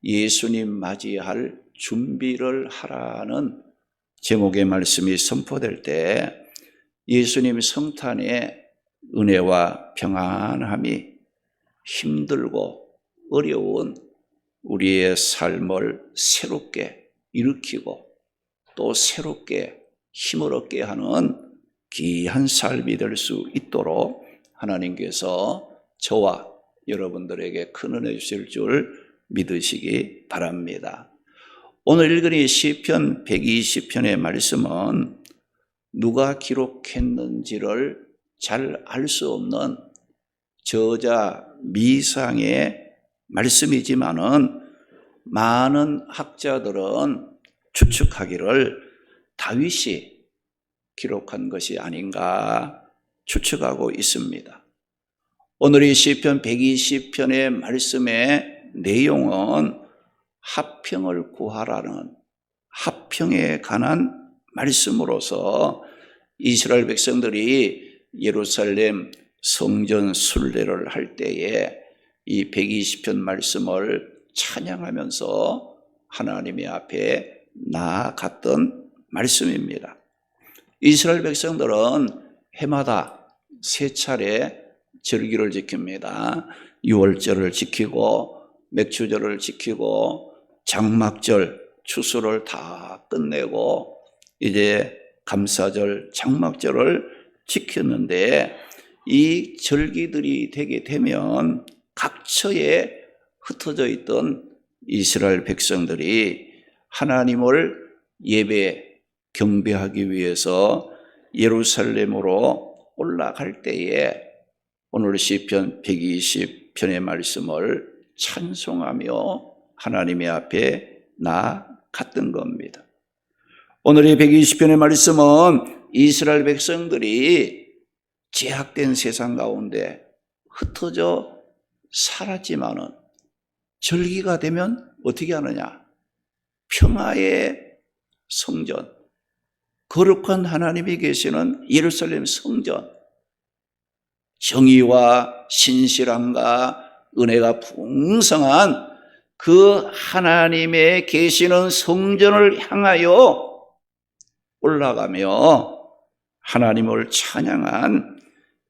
예수님 맞이할 준비를 하라는 제목의 말씀이 선포될 때 예수님 성탄의 은혜와 평안함이 힘들고 어려운 우리의 삶을 새롭게 일으키고 또 새롭게 힘을 얻게 하는 귀한 삶이 될 수 있도록 하나님께서 저와 여러분들에게 큰 은혜 주실 줄 믿으시기 바랍니다. 오늘 읽은 이 시편 120편의 말씀은 누가 기록했는지를 잘 알 수 없는 저자 미상의 말씀이지만은 많은 학자들은 추측하기를 다윗이 기록한 것이 아닌가 추측하고 있습니다. 오늘 이 시편 120편의 말씀의 내용은 화평을 구하라는 화평에 관한 말씀으로서 이스라엘 백성들이 예루살렘 성전 순례를 할 때에 이 120편 말씀을 찬양하면서 하나님의 앞에 나아갔던 말씀입니다. 이스라엘 백성들은 해마다 세 차례 절기를 지킵니다. 유월절을 지키고 맥추절을 지키고 장막절, 추수를 다 끝내고 이제 감사절, 장막절을 지켰는데 이 절기들이 되게 되면 각처에 흩어져 있던 이스라엘 백성들이 하나님을 예배, 경배하기 위해서 예루살렘으로 올라갈 때에 오늘 시편 120편의 말씀을 찬송하며 하나님의 앞에 나아갔던 겁니다. 오늘 이 120편의 말씀은 이스라엘 백성들이 제약된 세상 가운데 흩어져 살았지만은 절기가 되면 어떻게 하느냐? 평화의 성전, 거룩한 하나님이 계시는 예루살렘 성전, 정의와 신실함과 은혜가 풍성한 그 하나님의 계시는 성전을 향하여 올라가며 하나님을 찬양한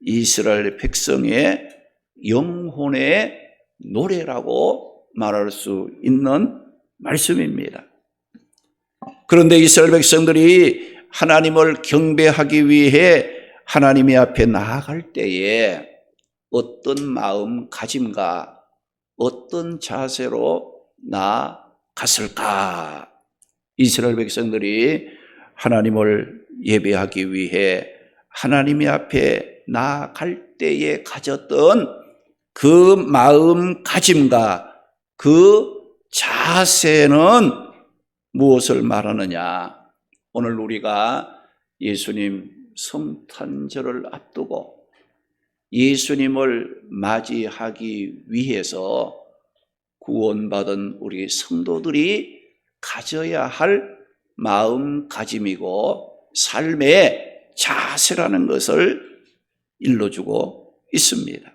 이스라엘 백성의 영혼의 노래라고 말할 수 있는 말씀입니다. 그런데 이스라엘 백성들이 하나님을 경배하기 위해 하나님의 앞에 나아갈 때에 어떤 마음가짐과 어떤 자세로 나아갔을까? 이스라엘 백성들이 하나님을 예배하기 위해 하나님의 앞에 나아갈 때에 가졌던 그 마음가짐과 그 자세는 무엇을 말하느냐? 오늘 우리가 예수님 성탄절을 앞두고 예수님을 맞이하기 위해서 구원받은 우리 성도들이 가져야 할 마음가짐이고 삶의 자세라는 것을 일러주고 있습니다.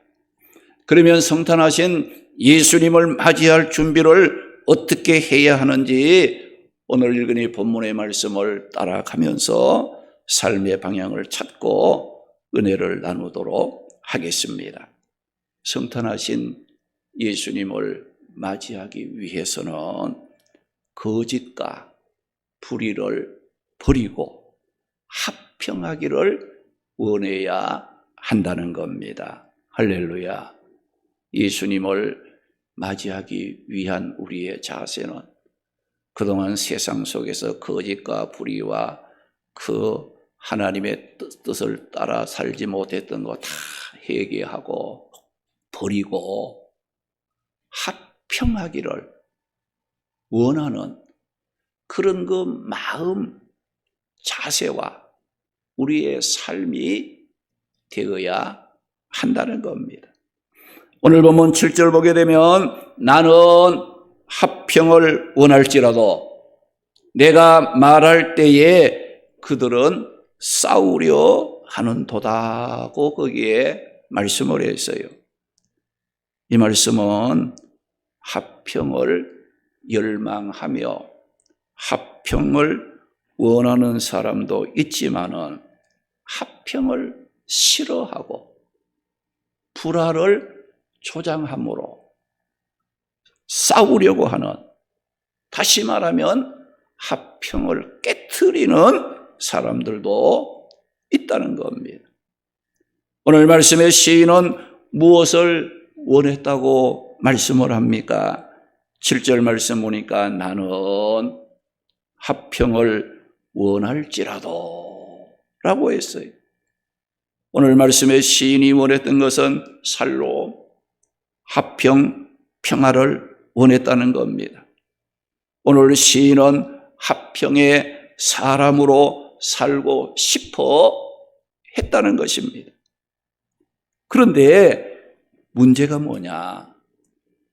그러면 성탄하신 예수님을 맞이할 준비를 어떻게 해야 하는지 오늘 읽은 이 본문의 말씀을 따라가면서 삶의 방향을 찾고 은혜를 나누도록 하겠습니다. 성탄하신 예수님을 맞이하기 위해서는 거짓과 불의를 버리고 화평하기를 원해야 한다는 겁니다. 할렐루야. 예수님을 맞이하기 위한 우리의 자세는 그동안 세상 속에서 거짓과 불의와 그 하나님의 뜻을 따라 살지 못했던 거 다 회개하고 버리고 화평하기를 원하는 그런 그 마음 자세와 우리의 삶이 되어야 한다는 겁니다. 오늘 본문 7절 보게 되면 나는 화평을 원할지라도 내가 말할 때에 그들은 싸우려 하는도다고 거기에 말씀을 했어요. 이 말씀은 화평을 열망하며 합평을 원하는 사람도 있지만은 합평을 싫어하고 불화를 조장함으로 싸우려고 하는, 다시 말하면 합평을 깨트리는 사람들도 있다는 겁니다. 오늘 말씀의 시인은 무엇을 원했다고 말씀을 합니까? 7절 말씀 보니까 나는 합평을 원할지라도 라고 했어요. 오늘 말씀의 시인이 원했던 것은 살로 합평, 평화를 원했다는 겁니다. 오늘 시인은 합평의 사람으로 살고 싶어 했다는 것입니다. 그런데 문제가 뭐냐?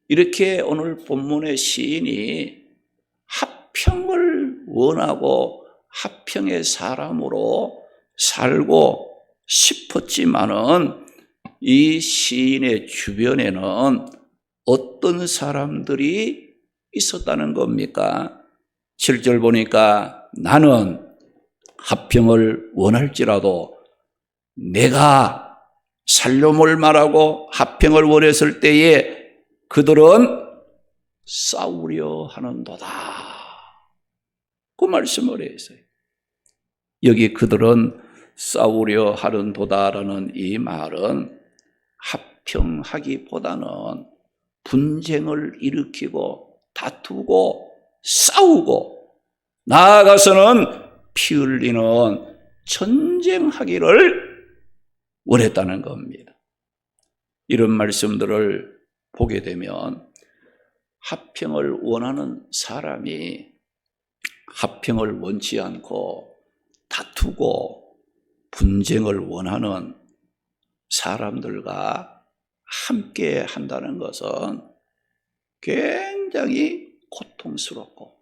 이렇게 오늘 본문의 시인이 합평을 원하고 합평의 사람으로 살고 싶었지만은 이 시인의 주변에는 어떤 사람들이 있었다는 겁니까? 7절 보니까 나는 합평을 원할지라도 내가 살려몰 말하고 합평을 원했을 때에 그들은 싸우려 하는도다. 그 말씀을 했어요. 여기 그들은 싸우려 하는도다라는 이 말은 합평하기보다는 분쟁을 일으키고 다투고 싸우고 나아가서는 피 흘리는 전쟁하기를 원했다는 겁니다. 이런 말씀들을 보게 되면 합평을 원하는 사람이 합평을 원치 않고 다투고 분쟁을 원하는 사람들과 함께 한다는 것은 굉장히 고통스럽고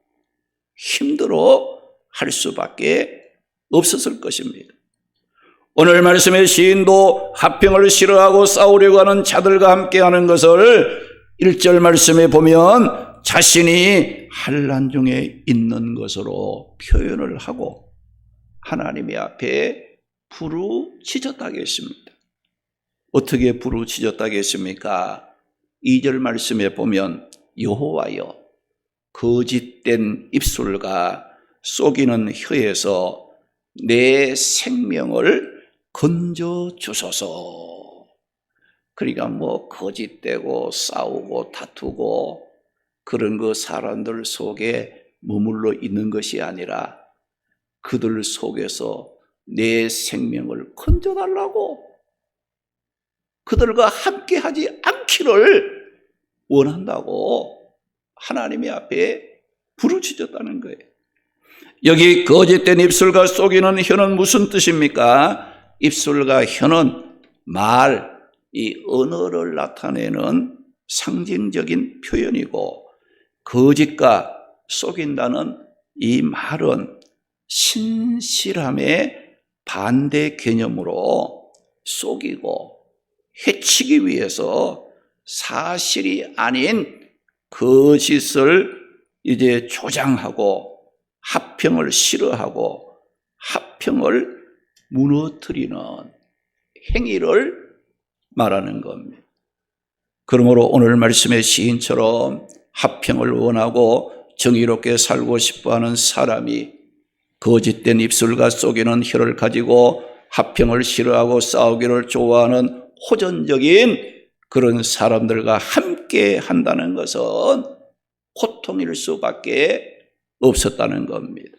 힘들어 할 수밖에 없었을 것입니다. 오늘 말씀의 시인도 합평을 싫어하고 싸우려고 하는 자들과 함께 하는 것을 1절 말씀에 보면 자신이 환난 중에 있는 것으로 표현을 하고 하나님의 앞에 부르짖었다고 했습니다. 어떻게 부르짖었다고 했습니까? 2절 말씀에 보면 여호와여 거짓된 입술과 속이는 혀에서 내 생명을 건져 주소서. 그러니까 거짓되고 싸우고 다투고 그런 그 사람들 속에 머물러 있는 것이 아니라 그들 속에서 내 생명을 건져달라고, 그들과 함께 하지 않기를 원한다고 하나님의 앞에 부르짖었다는 거예요. 여기 거짓된 입술과 속이는 혀는 무슨 뜻입니까? 입술과 혀는 말, 이 언어를 나타내는 상징적인 표현이고, 거짓과 속인다는 이 말은 신실함의 반대 개념으로 속이고 해치기 위해서 사실이 아닌 거짓을 이제 조장하고 합평을 싫어하고 합평을 무너뜨리는 행위를 말하는 겁니다. 그러므로 오늘 말씀의 시인처럼 합평을 원하고 정의롭게 살고 싶어하는 사람이 거짓된 입술과 속이는 혀를 가지고 합평을 싫어하고 싸우기를 좋아하는 호전적인 그런 사람들과 함께 한다는 것은 고통일 수밖에 없었다는 겁니다.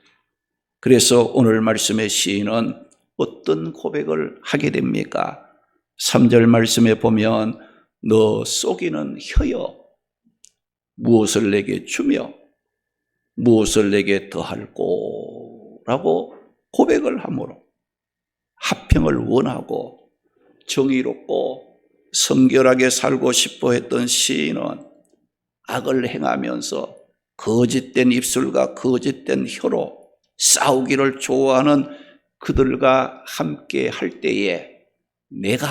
그래서 오늘 말씀의 시인은 어떤 고백을 하게 됩니까? 3절 말씀에 보면 너 속이는 혀여 무엇을 내게 주며 무엇을 내게 더할꼬 라고 고백을 하므로 합평을 원하고 정의롭고 성결하게 살고 싶어 했던 시인은 악을 행하면서 거짓된 입술과 거짓된 혀로 싸우기를 좋아하는 그들과 함께 할 때에 내가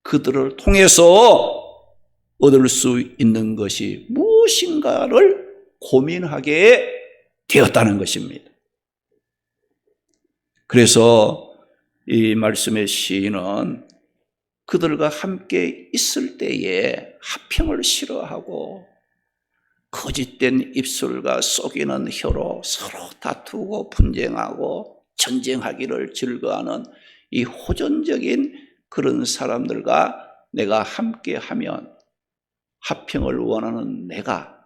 그들을 통해서 얻을 수 있는 것이 무엇인가를 고민하게 되었다는 것입니다. 그래서 이 말씀의 시인은 그들과 함께 있을 때에 화평을 싫어하고 거짓된 입술과 속이는 혀로 서로 다투고 분쟁하고 전쟁하기를 즐거워하는 이 호전적인 그런 사람들과 내가 함께하면 화평을 원하는 내가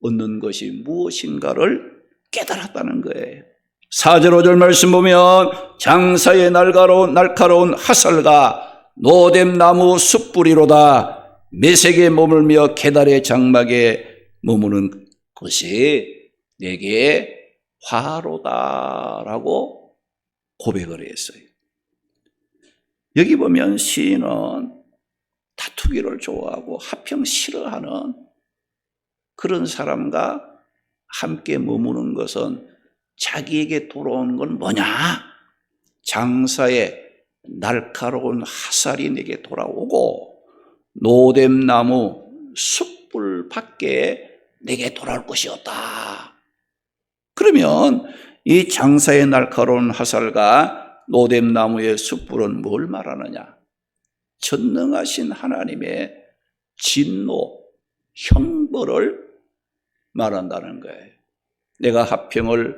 얻는 것이 무엇인가를 깨달았다는 거예요. 4절 5절 말씀 보면 장사의 날카로운 화살과 노뎀 나무 숯불이로다 메색에 머물며 계달의 장막에 머무는 것이 내게 화로다라고 고백을 했어요. 여기 보면 시인은 다투기를 좋아하고 화평 싫어하는 그런 사람과 함께 머무는 것은 자기에게 돌아오는 건 뭐냐? 장사의 날카로운 화살이 내게 돌아오고 노뎀나무 숯불 밖에 내게 돌아올 것이 없다. 그러면 이 장사의 날카로운 화살과 노뎀나무의 숯불은 뭘 말하느냐? 전능하신 하나님의 진노, 형벌을 말한다는 거예요. 내가 화평을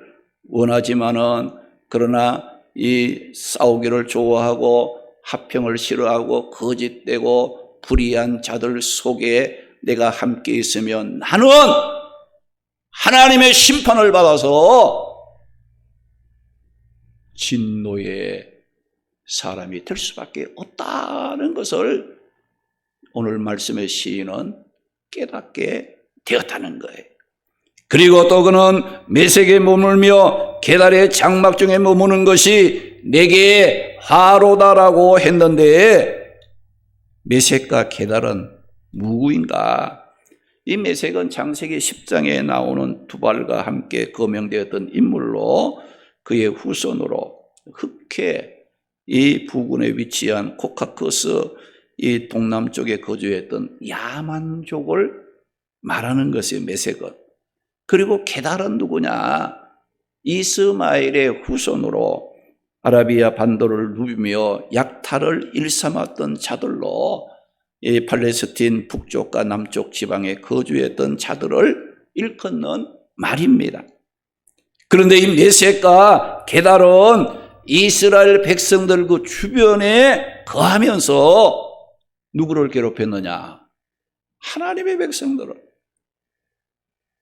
원하지만은 그러나 이 싸우기를 좋아하고 화평을 싫어하고 거짓되고 불의한 자들 속에 내가 함께 있으면 나는 하나님의 심판을 받아서 진노의 사람이 될 수밖에 없다는 것을 오늘 말씀의 시인은 깨닫게 되었다는 거예요. 그리고 또 그는 메색에 머물며 계달의 장막 중에 머무는 것이 내게 화로다라고 했는데 메색과 계달은 누구인가? 이 메색은 창세기 10장에 나오는 두발과 함께 거명되었던 인물로 그의 후손으로 흑해 이 부근에 위치한 코카커스 이 동남쪽에 거주했던 야만족을 말하는 것이 메색은. 그리고 게달은 누구냐? 이스마엘의 후손으로 아라비아 반도를 누비며 약탈을 일삼았던 자들로 이 팔레스틴 북쪽과 남쪽 지방에 거주했던 자들을 일컫는 말입니다. 그런데 이 메색과 게달은 이스라엘 백성들 그 주변에 거하면서 누구를 괴롭혔느냐? 하나님의 백성들을,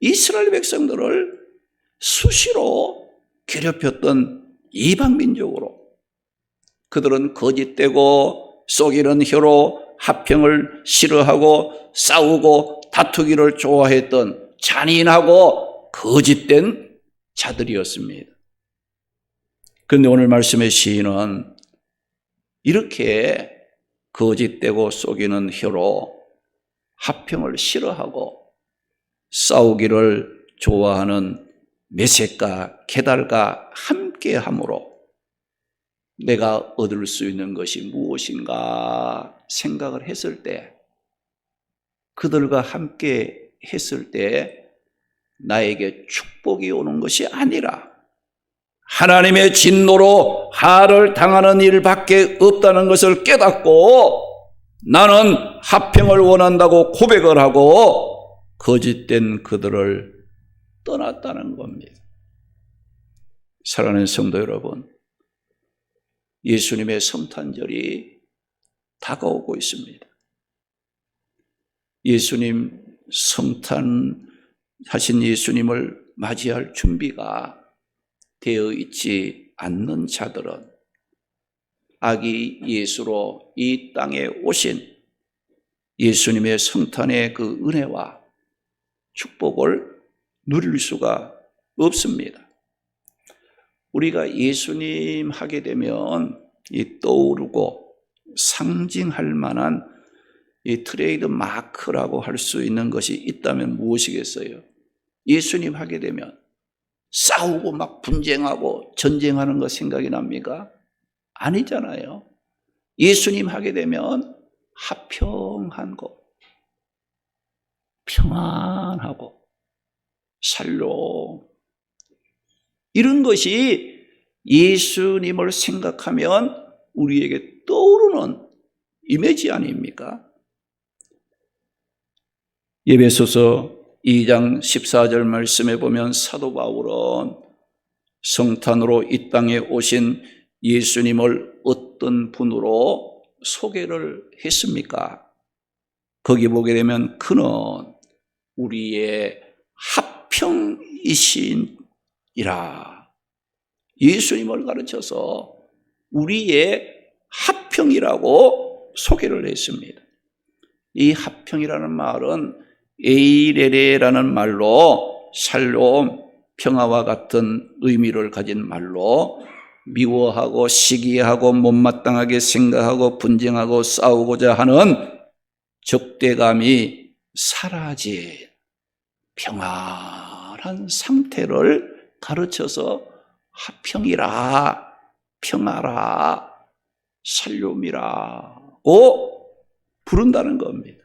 이스라엘 백성들을 수시로 괴롭혔던 이방민족으로 그들은 거짓되고 속이는 혀로 화평을 싫어하고 싸우고 다투기를 좋아했던 잔인하고 거짓된 자들이었습니다. 그런데 오늘 말씀의 시인은 이렇게 거짓되고 속이는 혀로 화평을 싫어하고 싸우기를 좋아하는 메색과 게달과 함께함으로 내가 얻을 수 있는 것이 무엇인가 생각을 했을 때, 그들과 함께 했을 때 나에게 축복이 오는 것이 아니라 하나님의 진노로 하를 당하는 일밖에 없다는 것을 깨닫고 나는 화평을 원한다고 고백을 하고 거짓된 그들을 떠났다는 겁니다. 사랑하는 성도 여러분, 예수님의 성탄절이 다가오고 있습니다. 예수님 성탄하신 예수님을 맞이할 준비가 되어 있지 않는 자들은 아기 예수로 이 땅에 오신 예수님의 성탄의 그 은혜와 축복을 누릴 수가 없습니다. 우리가 예수님 하게 되면 이 떠오르고 상징할 만한 이 트레이드 마크라고 할 수 있는 것이 있다면 무엇이겠어요? 예수님 하게 되면 싸우고 막 분쟁하고 전쟁하는 거 생각이 납니까? 아니잖아요. 예수님 하게 되면 화평한 거, 평안하고 샬롬. 이런 것이 예수님을 생각하면 우리에게 떠오르는 이미지 아닙니까? 에베소서 2장 14절 말씀에 보면 사도 바울은 성탄으로 이 땅에 오신 예수님을 어떤 분으로 소개를 했습니까? 거기 보게 되면 그는 우리의 합평이시니라. 예수님을 가르쳐서 우리의 합평이라고 소개를 했습니다. 이 합평이라는 말은 에이레레라는 말로 샬롬, 평화와 같은 의미를 가진 말로 미워하고 시기하고 못마땅하게 생각하고 분쟁하고 싸우고자 하는 적대감이 사라진 평안한 상태를 가르쳐서 합평이라, 평화라, 샬롬이라고 부른다는 겁니다.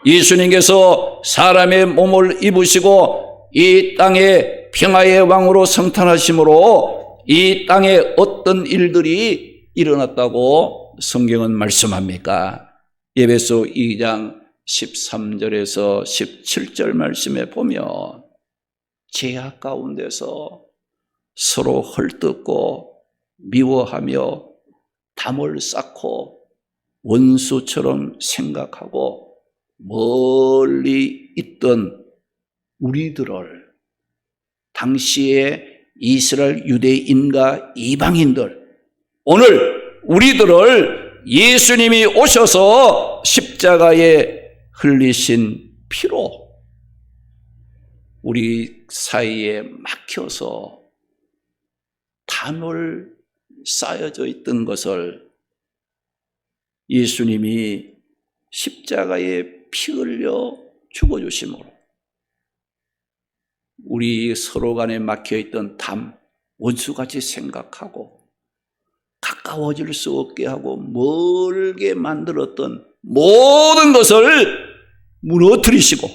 예수님께서 사람의 몸을 입으시고 이 땅에 평화의 왕으로 성탄하심으로 이 땅에 어떤 일들이 일어났다고 성경은 말씀합니까? 에베소 2장 13절에서 17절 말씀에 보면 죄악 가운데서 서로 헐뜯고 미워하며 담을 쌓고 원수처럼 생각하고 멀리 있던 우리들을 당시에 이스라엘 유대인과 이방인들, 오늘 우리들을 예수님이 오셔서 십자가에 흘리신 피로 우리 사이에 막혀서 담을 쌓여져 있던 것을 예수님이 십자가에 피 흘려 죽어주심으로 우리 서로 간에 막혀있던 담, 원수같이 생각하고 가까워질 수 없게 하고 멀게 만들었던 모든 것을 무너뜨리시고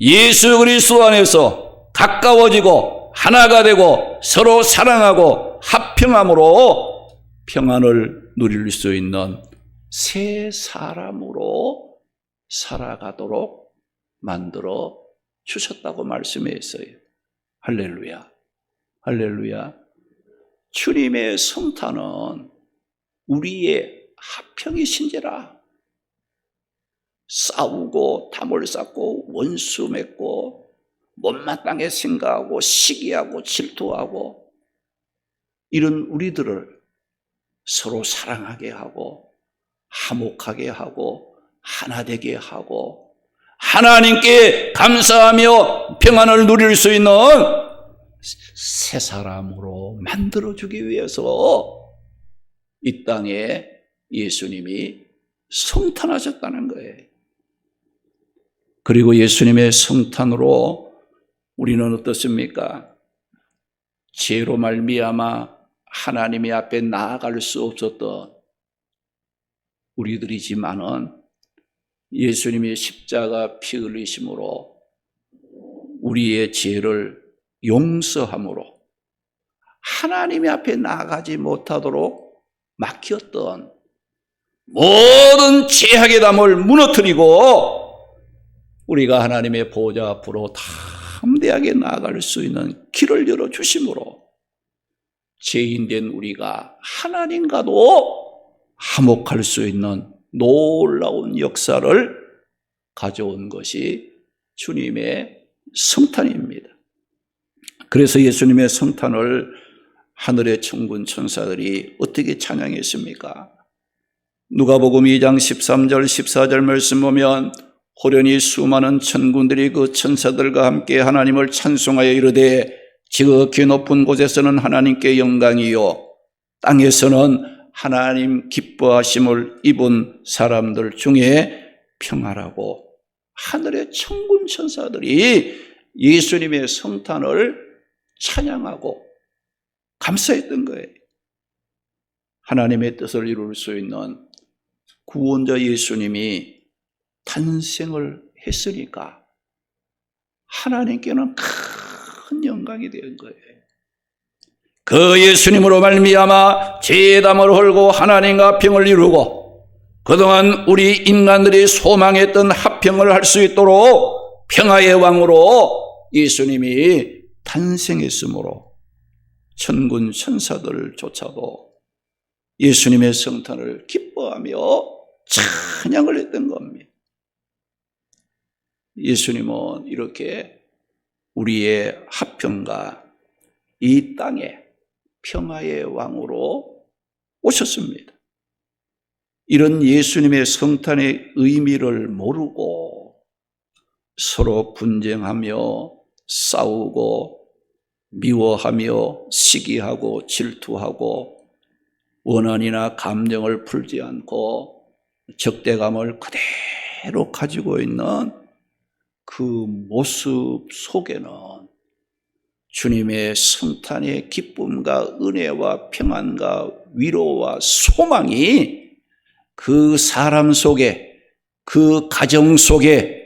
예수 그리스도 안에서 가까워지고 하나가 되고 서로 사랑하고 합평함으로 평안을 누릴 수 있는 새 사람으로 살아가도록 만들어 주셨다고 말씀했어요. 할렐루야, 할렐루야. 주님의 성탄은 우리의 합평이신지라. 싸우고 담을 쌓고 원수 맺고 못마땅하게 생각하고 시기하고 질투하고 이런 우리들을 서로 사랑하게 하고 화목하게 하고 하나 되게 하고 하나님께 감사하며 평안을 누릴 수 있는 새 사람으로 만들어주기 위해서 이 땅에 예수님이 성탄하셨다는 거예요. 그리고 예수님의 성탄으로 우리는 어떻습니까? 죄로 말미암아 하나님의 앞에 나아갈 수 없었던 우리들이지만은 예수님의 십자가 피 흘리심으로 우리의 죄를 용서함으로 하나님의 앞에 나아가지 못하도록 막혔던 모든 죄악의 담을 무너뜨리고 우리가 하나님의 보좌 앞으로 담대하게 나아갈 수 있는 길을 열어주심으로 죄인된 우리가 하나님과도 화목할 수 있는 놀라운 역사를 가져온 것이 주님의 성탄입니다. 그래서 예수님의 성탄을 하늘의 천군 천사들이 어떻게 찬양했습니까? 누가복음 2장 13절 14절 말씀 보면 호련히 수많은 천군들이 그 천사들과 함께 하나님을 찬송하여 이르되 지극히 높은 곳에서는 하나님께 영광이요 땅에서는 하나님 기뻐하심을 입은 사람들 중에 평화라고 하늘의 천군 천사들이 예수님의 성탄을 찬양하고 감사했던 거예요. 하나님의 뜻을 이룰 수 있는 구원자 예수님이 탄생을 했으니까 하나님께는 큰 영광이 된 거예요. 그 예수님으로 말미암아 제담을 헐고 하나님과 합평을 이루고 그동안 우리 인간들이 소망했던 합평을 할 수 있도록 평화의 왕으로 예수님이 탄생했으므로 천군 천사들을 쫓아도 예수님의 성탄을 기뻐하며 찬양을 했던 겁니다. 예수님은 이렇게 우리의 합평과 이 땅에 평화의 왕으로 오셨습니다. 이런 예수님의 성탄의 의미를 모르고 서로 분쟁하며 싸우고 미워하며 시기하고 질투하고 원한이나 감정을 풀지 않고 적대감을 그대로 가지고 있는 그 모습 속에는 주님의 성탄의 기쁨과 은혜와 평안과 위로와 소망이 그 사람 속에, 그 가정 속에,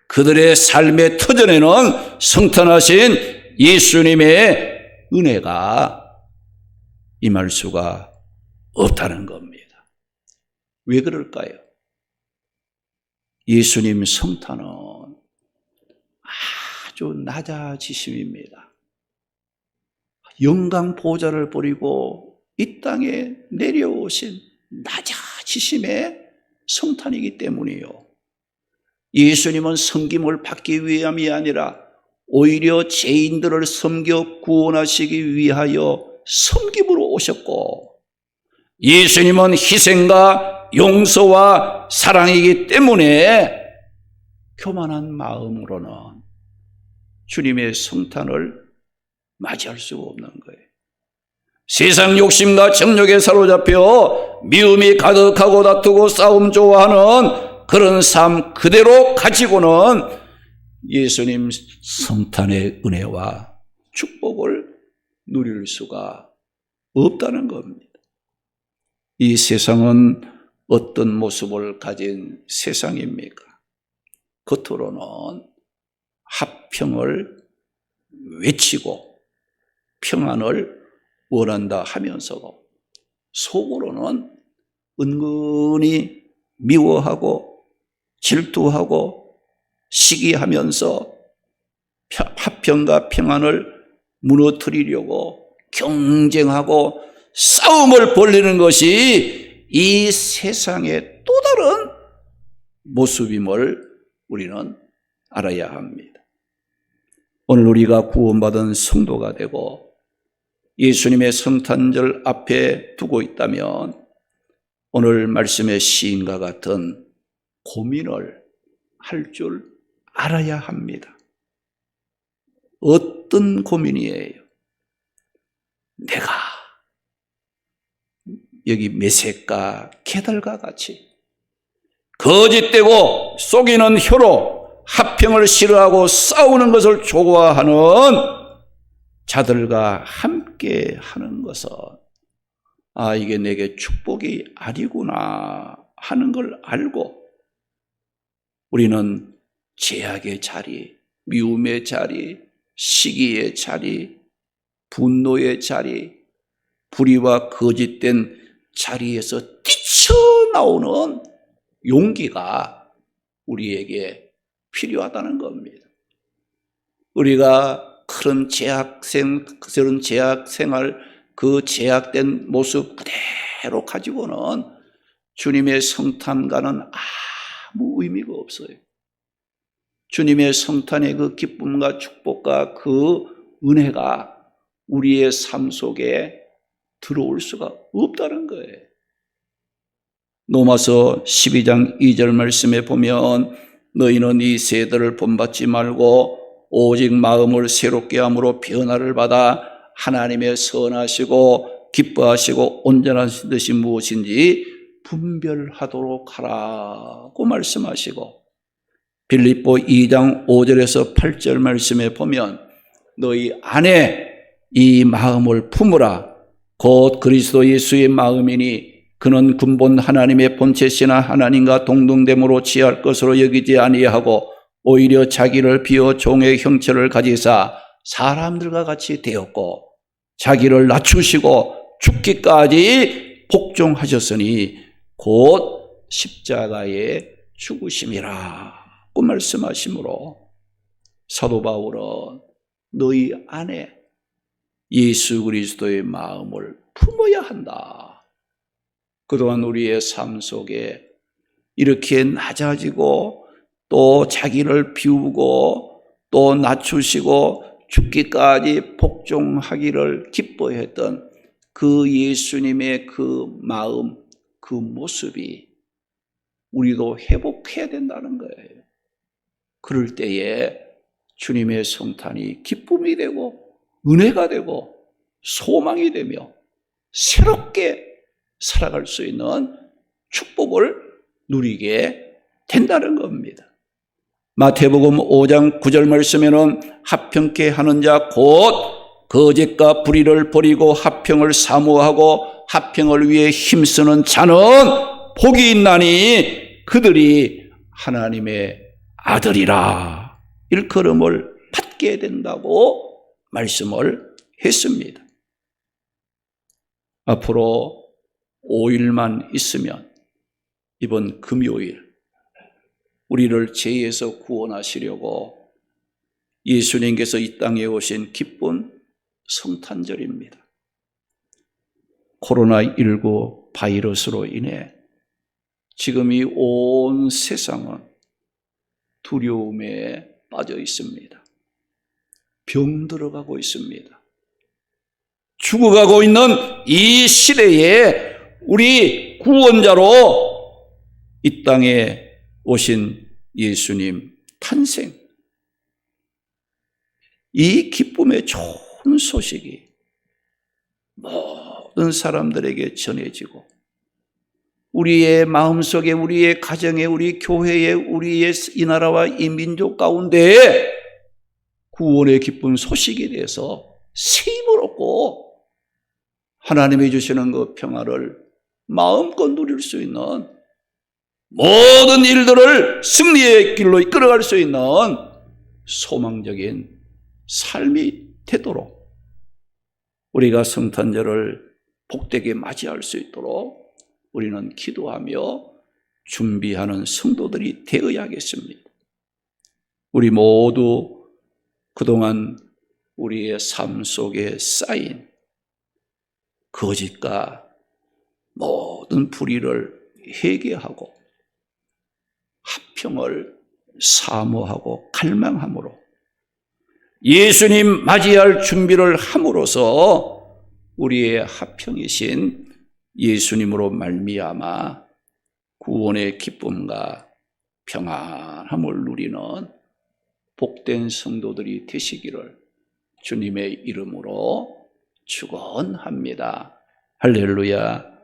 그들의 삶의 터전에는 성탄하신 예수님의 은혜가 임할 수가 없다는 겁니다. 왜 그럴까요? 예수님 성탄은 아주 낮아지심입니다. 영광 보좌를 버리고 이 땅에 내려오신 낮아지심의 성탄이기 때문이요. 예수님은 섬김을 받기 위함이 아니라 오히려 죄인들을 섬겨 구원하시기 위하여 섬김으로 오셨고, 예수님은 희생과 용서와 사랑이기 때문에 교만한 마음으로는 주님의 성탄을 맞이할 수가 없는 거예요. 세상 욕심과 정욕에 사로잡혀 미움이 가득하고 다투고 싸움 좋아하는 그런 삶 그대로 가지고는 예수님 성탄의 은혜와 축복을 누릴 수가 없다는 겁니다. 이 세상은 어떤 모습을 가진 세상입니까? 겉으로는 합평을 외치고 평안을 원한다 하면서도 속으로는 은근히 미워하고 질투하고 시기하면서 합평과 평안을 무너뜨리려고 경쟁하고 싸움을 벌이는 것이 이 세상의 또 다른 모습임을 우리는 알아야 합니다. 오늘 우리가 구원받은 성도가 되고 예수님의 성탄절 앞에 두고 있다면 오늘 말씀의 시인과 같은 고민을 할 줄 알아야 합니다. 어떤 고민이에요? 내가 여기 메색과 게달과 같이 거짓되고 속이는 혀로 합평을 싫어하고 싸우는 것을 좋아하는 자들과 함께 하는 것은 이게 내게 축복이 아니구나 하는 걸 알고 우리는 제약의 자리, 미움의 자리, 시기의 자리, 분노의 자리, 불의와 거짓된 자리에서 뛰쳐나오는 용기가 우리에게 필요하다는 겁니다. 우리가 그런 그런 제약 생활, 그 제약된 모습 그대로 가지고는 주님의 성탄과는 아무 의미가 없어요. 주님의 성탄의 그 기쁨과 축복과 그 은혜가 우리의 삶 속에 들어올 수가 없다는 거예요. 로마서 12장 2절 말씀에 보면 너희는 이 세대를 본받지 말고 오직 마음을 새롭게 함으로 변화를 받아 하나님의 선하시고 기뻐하시고 온전하신 뜻이 무엇인지 분별하도록 하라고 말씀하시고 빌립보 2장 5절에서 8절 말씀에 보면 너희 안에 이 마음을 품으라 곧 그리스도 예수의 마음이니 그는 근본 하나님의 본체시나 하나님과 동등됨으로 취할 것으로 여기지 아니하고 오히려 자기를 비워 종의 형체를 가지사 사람들과 같이 되었고 자기를 낮추시고 죽기까지 복종하셨으니 곧 십자가에 죽으심이라고 말씀하시므로 사도 바울은 너희 안에 예수 그리스도의 마음을 품어야 한다. 그동안 우리의 삶 속에 이렇게 낮아지고 또 자기를 비우고 또 낮추시고 죽기까지 복종하기를 기뻐했던 그 예수님의 그 마음, 그 모습이 우리도 회복해야 된다는 거예요. 그럴 때에 주님의 성탄이 기쁨이 되고 은혜가 되고 소망이 되며 새롭게 살아갈 수 있는 축복을 누리게 된다는 겁니다. 마태복음 5장 9절 말씀에는 합평케 하는 자 곧 거짓과 불의를 버리고 합평을 사모하고 합평을 위해 힘쓰는 자는 복이 있나니 그들이 하나님의 아들이라 일컬음을 받게 된다고 말씀을 했습니다. 앞으로 5일만 있으면 이번 금요일 우리를 죄에서 구원하시려고 예수님께서 이 땅에 오신 기쁜 성탄절입니다. 코로나19 바이러스로 인해 지금 이 온 세상은 두려움에 빠져 있습니다. 병들어가고 있습니다. 죽어가고 있는 이 시대에 우리 구원자로 이 땅에 오신 예수님 탄생, 이 기쁨의 좋은 소식이 모든 사람들에게 전해지고 우리의 마음속에, 우리의 가정에, 우리 교회에, 우리의 이 나라와 이 민족 가운데 구원의 기쁜 소식에 대해서 새 힘을 얻고 하나님이 주시는 그 평화를 마음껏 누릴 수 있는 모든 일들을 승리의 길로 이끌어갈 수 있는 소망적인 삶이 되도록 우리가 성탄절을 복되게 맞이할 수 있도록 우리는 기도하며 준비하는 성도들이 되어야겠습니다. 우리 모두 그동안 우리의 삶 속에 쌓인 거짓과 모든 불의를 회개하고 합평을 사모하고 갈망함으로 예수님 맞이할 준비를 함으로써 우리의 합평이신 예수님으로 말미암아 구원의 기쁨과 평안함을 누리는 복된 성도들이 되시기를 주님의 이름으로 축원합니다. 할렐루야.